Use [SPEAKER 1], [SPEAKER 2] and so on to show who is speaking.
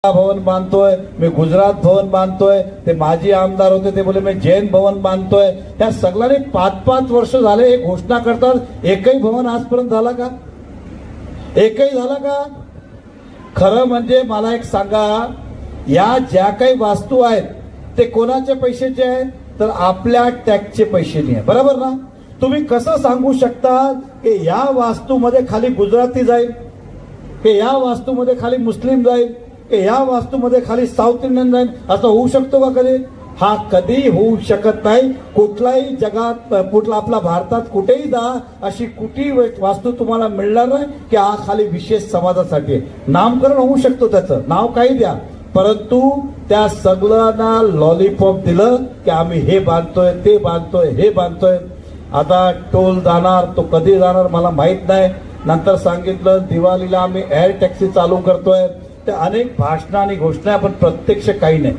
[SPEAKER 1] भवन बांधतोय, मी गुजरात भवन बांधतोय, ते माजी आमदार होते ते बोले मी जैन भवन बांधतोय. त्या सगळ्यांनी 5-5 वर्ष झाले हे घोषणा करतात. एकही भवन आजपर्यंत झाला का? एकही झाला का? खरं म्हणजे मला एक सांगा, या ज्या काही वास्तू आहेत ते कोणाच्या पैशाचे आहेत? तर आपल्या टॅक्सचे पैशाने आहे, बरोबर ना? तुम्ही कसं सांगू शकता की या वास्तूमध्ये खाली गुजराती जाईल, की या वास्तूमध्ये खाली मुस्लिम जाईल, की या वास्तूमध्ये खाली साऊथ इंडियन जाईल? असं होऊ शकतो का कधी? हा कधी होऊ शकत नाही. कुठलाही जगात, कुठला आपला भारतात कुठेही जा, अशी कुठेही वास्तू तुम्हाला मिळणार नाही की हा खाली विशेष समाजासाठी आहे. नामकरण होऊ शकतो, त्याचं नाव काही द्या, परंतु त्या सगळ्यांना लॉलीपॉप दिलं की आम्ही हे बांधतोय, ते बांधतोय, हे बांधतोय. आता टोल जाणार, तो कधी जाणार मला माहित नाही. नंतर सांगितलं दिवाळीला आम्ही एअर टॅक्सी चालू करतोय. ते अनेक भाषणं आणि घोषणा, पण प्रत्यक्ष काही नाही.